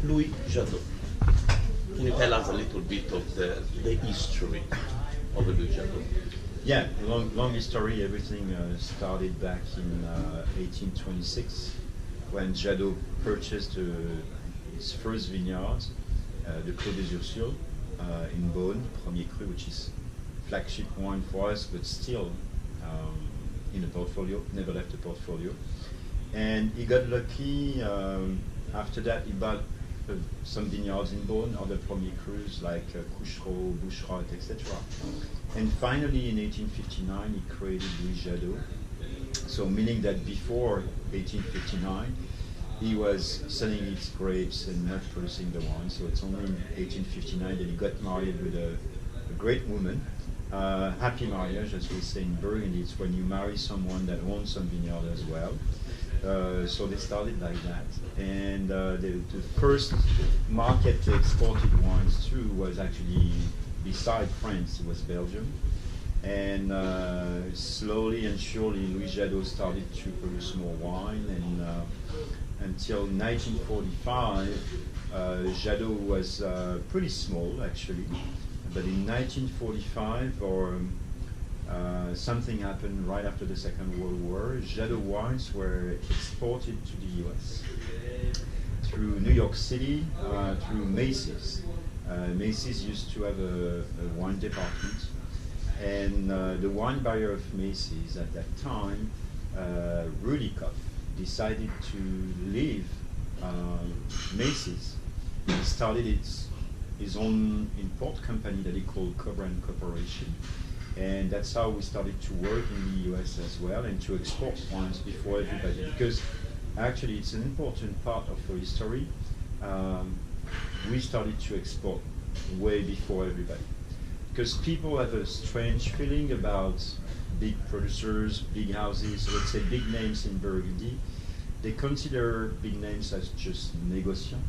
Louis Jadot. Can you tell us a little bit of the history of Louis Jadot? Yeah, long history. Everything started back in 1826 when Jadot purchased his first vineyard, the Clos des Ursules in Beaune, Premier Cru, which is flagship wine for us, but still in the portfolio, never left the portfolio. And he got lucky. After that, he bought some vineyards in Beaune, other Premier Crus like Couchereau, Boucherotte, etc. And finally, in 1859, he created Louis Jadot. So meaning that before 1859, he was selling his grapes and not producing the wine. So it's only in 1859 that he got married with a great woman. Happy marriage, as we say in Burgundy. It's when you marry someone that owns some vineyard as well. So they started like that. And the first market they exported wines to was actually, beside France, it was Belgium. And slowly and surely, Louis Jadot started to produce more wine. And until 1945, Jadot was pretty small, actually. But in 1945, something happened right after the Second World War. Jadot wines were exported to the US through New York City, through Macy's. Macy's used to have a wine department. And the wine buyer of Macy's at that time, Rudikoff, decided to leave Macy's. He started his own import company that he called Cobra & Corporation. And that's how we started to work in the US as well and to export wines before everybody. Because actually it's an important part of our history. We started to export way before everybody. Because people have a strange feeling about big producers, big houses, let's say big names in Burgundy. They consider big names as just négociants,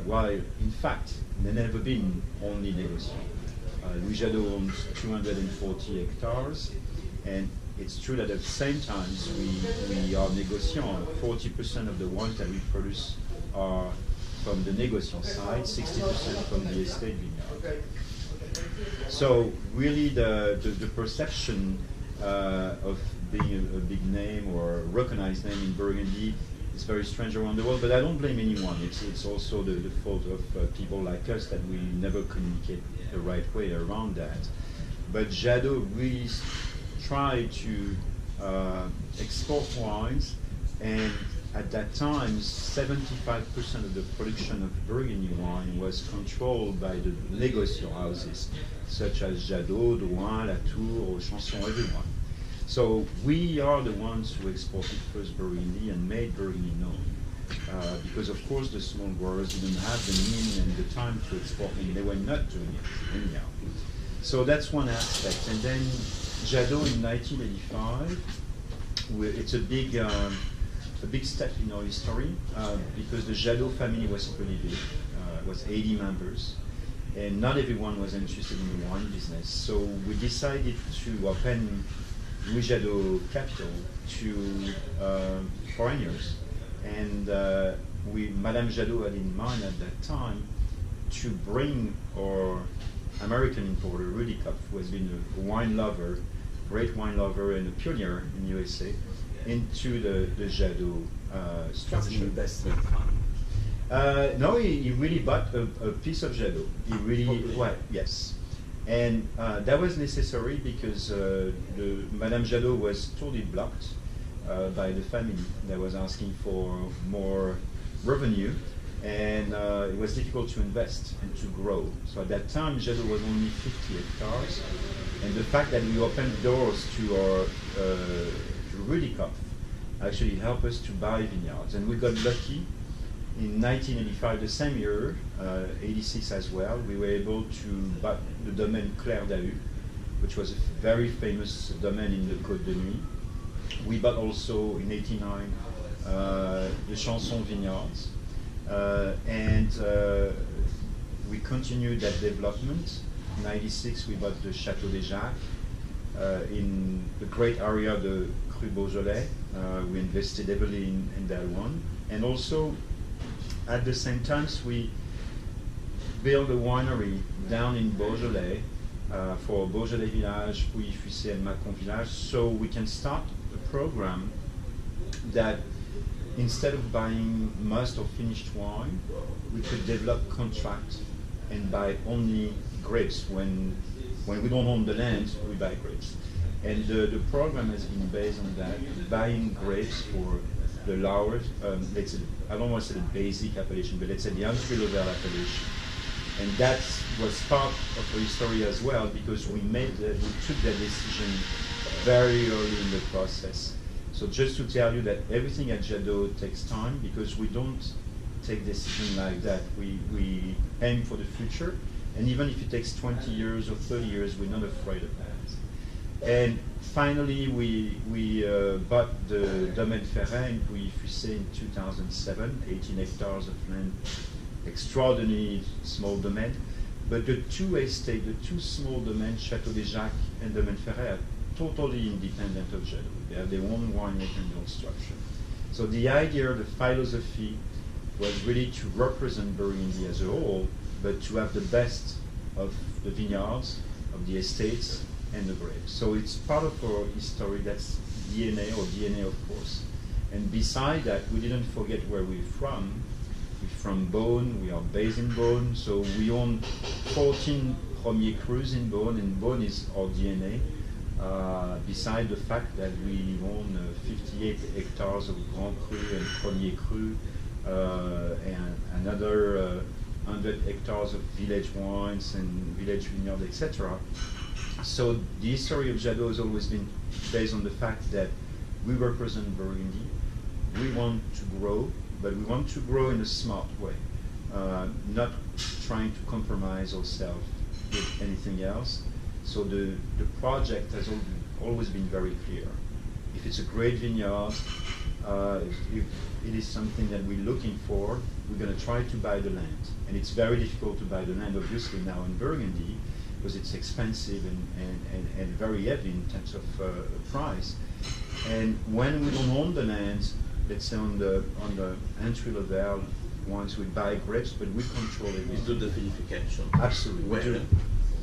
while in fact they've never been only négociants. Louis Jadot owns 240 hectares, and it's true that at the same time we are négociants. 40% of the wines that we produce are from the négociant side, 60% from the estate vineyard. So really the perception of being a big name or a recognized name in Burgundy is very strange around the world, but I don't blame anyone. It's also the fault of people like us that we never communicate the right way around that. But Jadot really tried to export wines, and at that time 75% of the production of Burgundy wine was controlled by the négociant houses, such as Jadot, Douin, Latour, or Chanson, everyone. So we are the ones who exported first Burgundy and made Burgundy known. Because of course the small growers didn't have the means and the time to export, and they were not doing it anyhow. So that's one aspect. And then Jadot in 1985, it's a big step in our history, because the Jadot family was pretty big, was 80 members, and not everyone was interested in the wine business. So we decided to open Louis Jadot Capital to foreigners, and Madame Jadot had in mind at that time to bring our American importer, Rudikoff, who has been a wine lover, great wine lover and a pioneer in USA, into the Jadot structure. Investment. No, he really bought a piece of Jadot. He really, well, yes. And that was necessary because Madame Jadot was totally blocked by the family that was asking for more revenue, and it was difficult to invest and to grow. So at that time, Jadot was only 50 hectares, and the fact that we opened doors to our to Rudikoff actually helped us to buy vineyards, and we got lucky. In 1985, the same year, 86 as well, we were able to buy the domain Claire d'Ahu, which was a very famous domain in the Côte de Nuit. We bought also in 89 the Chanson vineyards, and we continued that development. In 96, we bought the Château des Jacques in the great area of the Cru Beaujolais. We invested heavily in that one, and also at the same time, we built a winery down in Beaujolais for Beaujolais Village, Pouilly-Fuissé, and Mâcon Village, so we can start a program that instead of buying must or finished wine, we could develop contract and buy only grapes. When we don't own the land, we buy grapes. And the program has been based on that, buying grapes for the lower, let's say, I don't want to say the basic appellation, but let's say the entry-level appellation. And that was part of the history as well, because we took that decision very early in the process. So just to tell you that everything at Jadot takes time, because we don't take decisions like that. We aim for the future, and even if it takes 20 years or 30 years, we're not afraid of that. And finally, we bought the Domaine Ferret in Pouilly-Fuissé in 2007, 18 hectares of land, extraordinarily small domain. But the two estates, the two small domains, Château des Jacques and Domaine Ferret, are totally independent of Jadot. They have their own winemaking and own structure. So the idea, the philosophy, was really to represent Burgundy as a whole, but to have the best of the vineyards, of the estates, and the grapes. So it's part of our history. That's DNA, or DNA, of course. And beside that, we didn't forget where we're from. We're from Beaune. We are based in Beaune. So we own 14 Premier Crus in Beaune, and Beaune is our DNA. Beside the fact that we own 58 hectares of Grand Cru and Premier Cru, and another 100 hectares of village wines and village vineyards, etc. So the history of Jadot has always been based on the fact that we represent Burgundy. We want to grow, but we want to grow in a smart way, not trying to compromise ourselves with anything else. So the project has always been very clear. If it's a great vineyard, if it is something that we're looking for, we're going to try to buy the land. And it's very difficult to buy the land, obviously, now in Burgundy, because it's expensive and very heavy in terms of price. And when we don't own the land, let's say on the entry level, once we buy grapes, but we control it. We do the vinification. Absolutely. Where?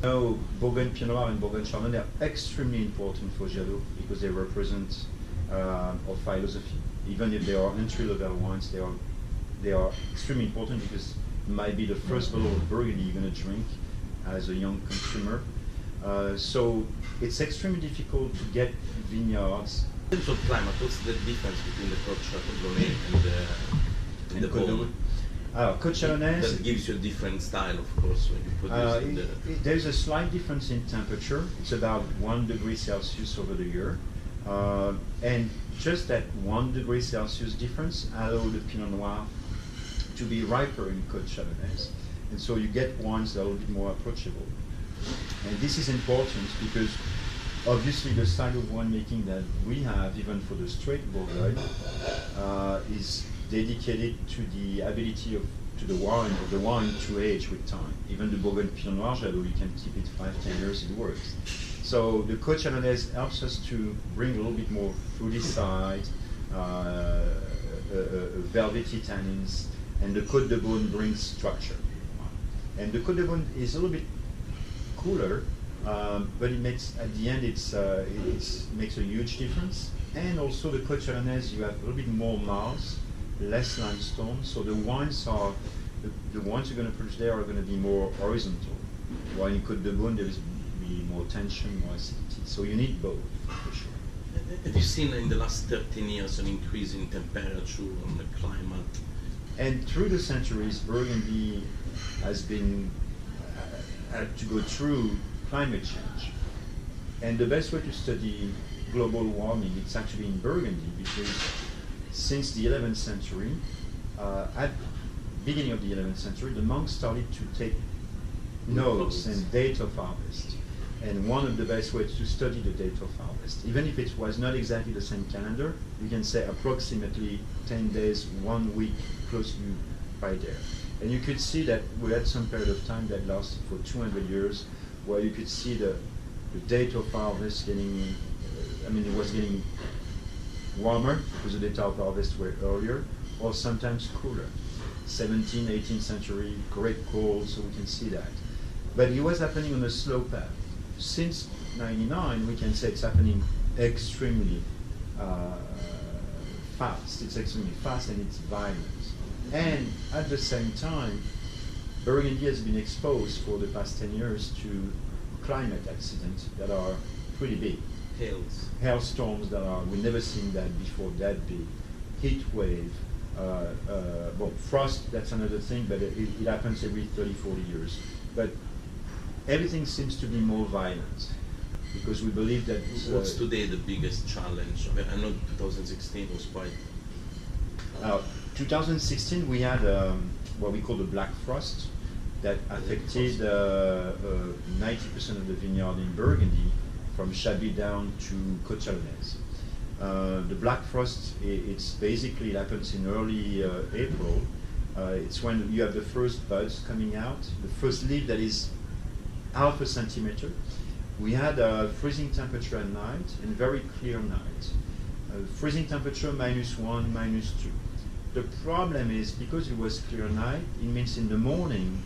No, Bourgogne Pinot Noir and Bourgogne Chardonnay are extremely important for Jadot because they represent our philosophy. Even if they are entry-level wines, they are extremely important because it might be the first bottle of Burgundy you're going to drink as a young consumer. So it's extremely difficult to get vineyards. In terms of climate, what's the difference between the Côte Chardonnay and the Beaune? Côte Chardonnay. That gives you a different style, of course, when you produce there's a slight difference in temperature. It's about 1 degree Celsius over the year. And just that 1 degree Celsius difference allows the Pinot Noir to be riper in Côte Chardonnays. And so you get wines that are a little bit more approachable. And this is important because obviously the style of winemaking that we have, even for the straight Bourgogne, is dedicated to the ability of the wine to age with time. Even the Bourgogne Pinot Noir Jadot, you can keep it 5-10 years, it works. So the Côte Chardonnaise helps us to bring a little bit more fruity side, velvety tannins, and the Côte de Beaune brings structure. And the Côte de Beaune is a little bit cooler, but it makes, at the end, it makes a huge difference. And also the Côte Chardonnaise, you have a little bit more mousse, less limestone, so the wines you're going to produce there are going to be more horizontal. While in Côte de Beaune, there is be more tension, more acidity. So you need both, for sure. Have you seen in the last 13 years an increase in temperature and the climate? And through the centuries, Burgundy has been had to go through climate change. And the best way to study global warming, it's actually in Burgundy, because since the 11th century, at beginning of the 11th century, the monks started to take notes and date of harvest. And one of the best ways to study the date of harvest, even if it was not exactly the same calendar, you can say approximately 10 days, 1 week, close to right there. And you could see that we had some period of time that lasted for 200 years, where you could see the date of harvest getting, it was getting warmer because the date of harvest were earlier, or sometimes cooler. 17th, 18th century, grape gold, so we can see that. But it was happening on a slow path. Since 99, we can say it's happening extremely fast. It's extremely fast and it's violent. And at the same time, Burgundy has been exposed for the past 10 years to climate accidents that are pretty big. Hailstorms that are, we've never seen that before, that big. Heat wave, well, frost, that's another thing, but it happens every 30, 40 years. But everything seems to be more violent because we believe that... What's today the biggest challenge? I mean, I know 2016 was quite... 2016 we had what we call the black frost that affected 90% of the vineyard in Burgundy from Chablis down to Côte-Chalonnaise. The black frost, it's basically, it happens in early April. It's when you have the first buds coming out, the first leaf that is half a centimeter. We had a freezing temperature at night and very clear night. Freezing temperature -1, -2. The problem is because it was clear night, it means in the morning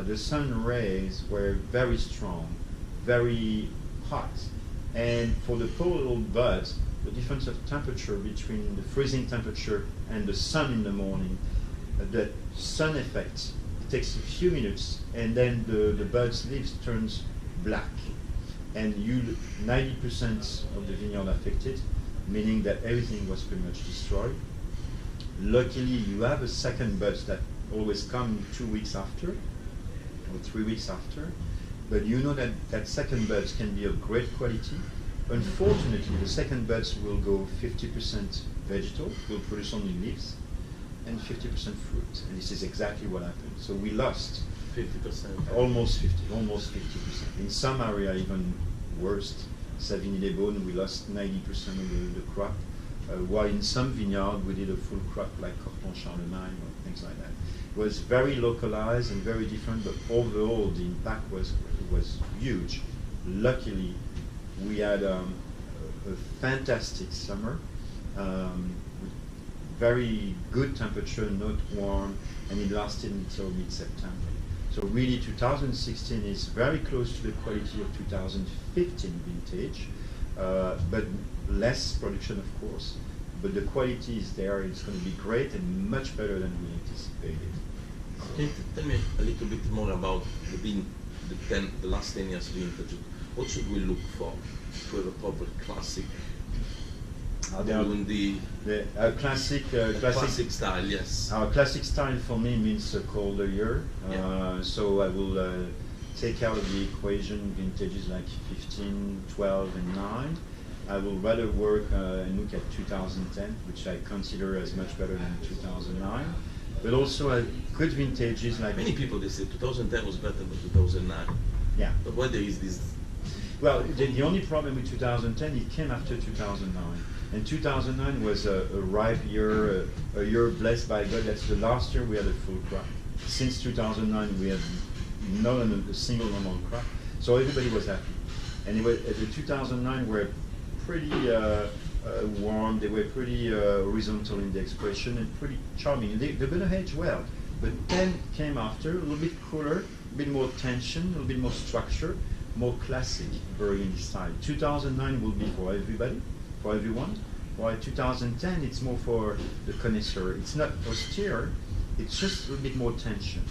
the sun rays were very strong, very hot. And for the poor little buds, the difference of temperature between the freezing temperature and the sun in the morning, the sun effect, it takes a few minutes and then the bud's leaves turns black. And 90% of the vineyard affected, meaning that everything was pretty much destroyed. Luckily, you have a second bud that always come 2 weeks after, or 3 weeks after, but you know that that second buds can be of great quality. Unfortunately, the second buds will go 50% vegetal, will produce only leaves, and 50% fruit, and this is exactly what happened. So we lost 50%. Almost 50%. In some area, even worse, Savigny-les-Beaunes, we lost 90% of the crop. While in some vineyard we did a full crop like Corton-Charlemagne or things like that. It was very localized and very different, but overall the impact was huge. Luckily, we had a fantastic summer, with very good temperature, not warm, and it lasted until mid-September. So really 2016 is very close to the quality of 2015 vintage, but less production of course, but the quality is there. It's going to be great and much better than we anticipated. Can you tell me a little bit more about the last 10 years vintage? What should we look for to have a proper classic? Classic style, yes. Our classic style for me means a colder year. So I will take out of the equation vintages like 15, 12, and 9. I will rather work and look at 2010, which I consider as much better than 2009. But also good vintages like... Many people, they say 2010 was better than 2009. Yeah. But why there is this... Well, the only problem with 2010, it came after 2009. And 2009 was a ripe year, a year blessed by God. That's the last year we had a full crop. Since 2009, we had not a single normal crop. So everybody was happy. And the 2009 were pretty warm. They were pretty horizontal in the expression and pretty charming. They're going to age well. But 10 came after, a little bit cooler, a bit more tension, a little bit more structure, more classic Burgundy style. 2009 will be for everybody, for everyone. While 2010, it's more for the connoisseur. It's not austere, it's just a little bit more tension.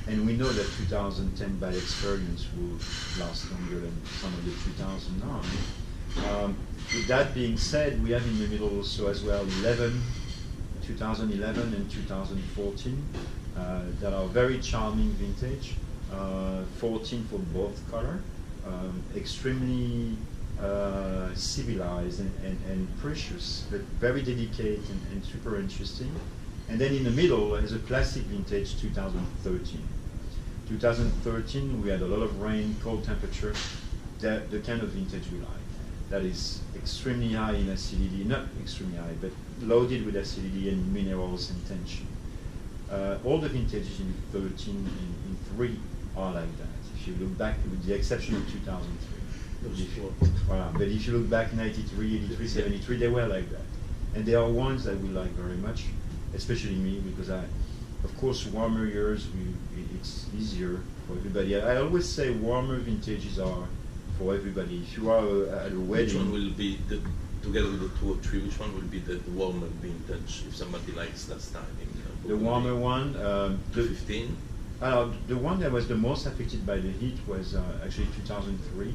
And we know that 2010 by experience will last longer than some of the 2009. With that being said, we have in the middle also as well 2011 and 2014 that are very charming vintage. 14 for both color, extremely civilized and precious, but very delicate and super interesting. And then in the middle is a classic vintage 2013. 2013 we had a lot of rain, cold temperature, the kind of vintage we like. That is extremely high in acidity, not extremely high, but loaded with acidity and minerals and tension. All the vintages in 13 in 3 are like that. If you look back, with the exception of 2003. But if you look back 93, 83, 73, they were like that. And there are ones that we like very much, especially me, because Of course, warmer years, it's easier for everybody. I always say warmer vintages are for everybody. If you are at a wedding... Which one will be, together with the 2 or 3, which one will be the warmer vintage, if somebody likes last time? The warmer one? The 15? The one that was the most affected by the heat was actually 2003.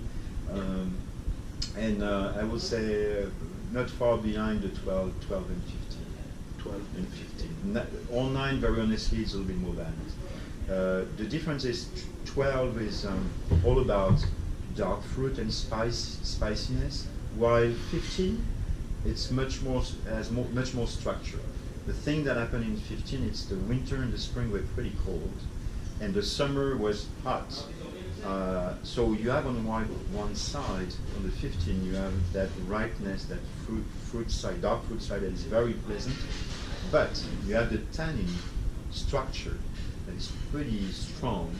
And I would say not far behind the 12 and 15. 12 and 15. All 9, very honestly, is a little bit more balanced. The difference is 12 is all about dark fruit and spiciness, while 15 it's much more structure. The thing that happened in 15, it's the winter and the spring were pretty cold, and the summer was hot. So you have on one side, on the 15, you have that ripeness, that fruit side, dark fruit side that is very pleasant, but you have the tannin structure that is pretty strong,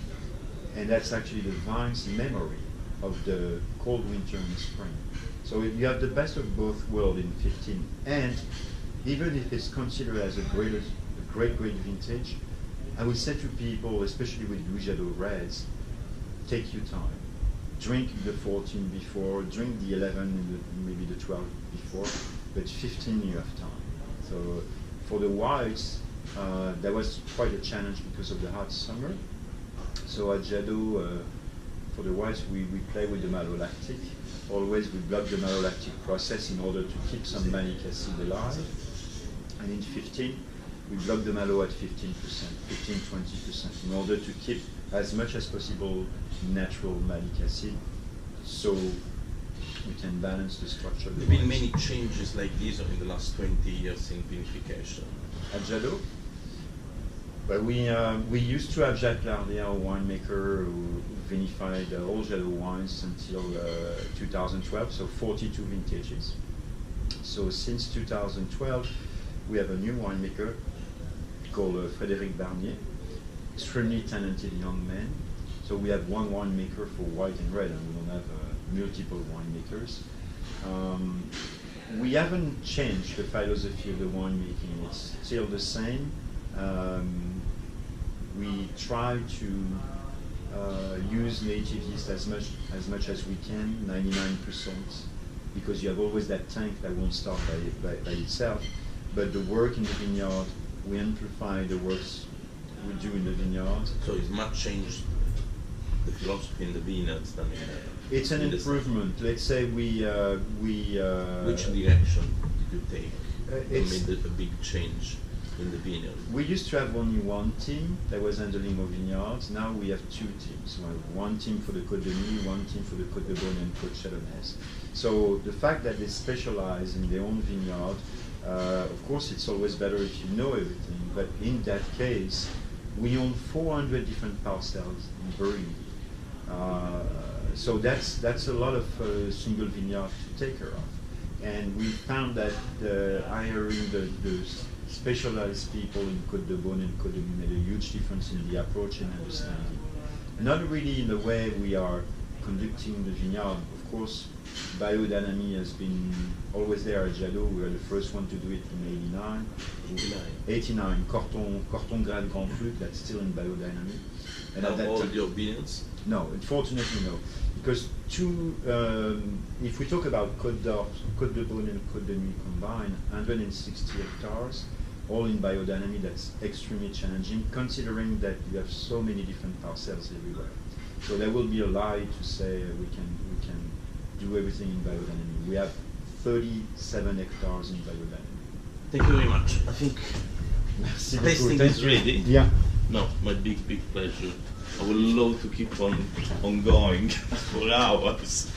and that's actually the vine's memory of the cold winter and spring. So you have the best of both worlds in 15, and even if it's considered as a great vintage, I would say to people, especially with Louis Jadot reds, take your time. Drink the 14 before, drink the 11 and maybe the 12 before, but 15 you have time. So for the whites, that was quite a challenge because of the hot summer. So at Jadot, for the whites, we play with the malolactic. Always we block the malolactic process in order to keep some malic acid alive. And in 15, we block the malo at 15%, 15-20%, in order to keep as much as possible natural malic acid, so we can balance the structure. There have been many changes like these in the last 20 years in vinification. At Jadot? But we used to have Jacques Lardier, a winemaker who vinified all Jadot wines until 2012, so 42 vintages. So since 2012, we have a new winemaker called Frédéric Barnier, extremely talented young man. So we have one winemaker for white and red, and we don't have multiple winemakers. We haven't changed the philosophy of the winemaking. It's still the same. We try to use native yeast as much as we can, 99%, because you have always that tank that won't start by itself. But the work in the vineyard, we amplify the works we do in the vineyard. So it's much changed the philosophy in the vineyards than in the... It's an improvement. Let's say we Which direction did you take? You made a big change in the vineyard. We used to have only one team that was handling our vineyards. Now we have 2 teams. We have one team for the Côte de Nuit, one team for the Côte de Beaune and Côte Chalonnaise. So the fact that they specialize in their own vineyard, of course it's always better if you know everything, but in that case, we own 400 different parcels in Burgundy. So that's a lot of single vineyard to take care of. And we found that hiring the specialized people in Côte de Beaune and Côte de Nuit made a huge difference in the approach and understanding. Not really in the way we are conducting the vineyard. Of course, biodynamic has been always there at Jadot. We were the first one to do it in 89. Corton Grade Grand Flute, that's still in biodynamic. And at all your vineyards? No, unfortunately no. Because if we talk about Côte de Beaune and Côte de Nuit combined, 160 hectares, all in biodynamic, that's extremely challenging, considering that you have so many different parcels everywhere. So there will be a lie to say we can do everything in biodynamic. We have 37 hectares in biodynamic. Thank you very much. I think tasting is ready. Yeah. No, my big pleasure. I would love to keep on going for hours.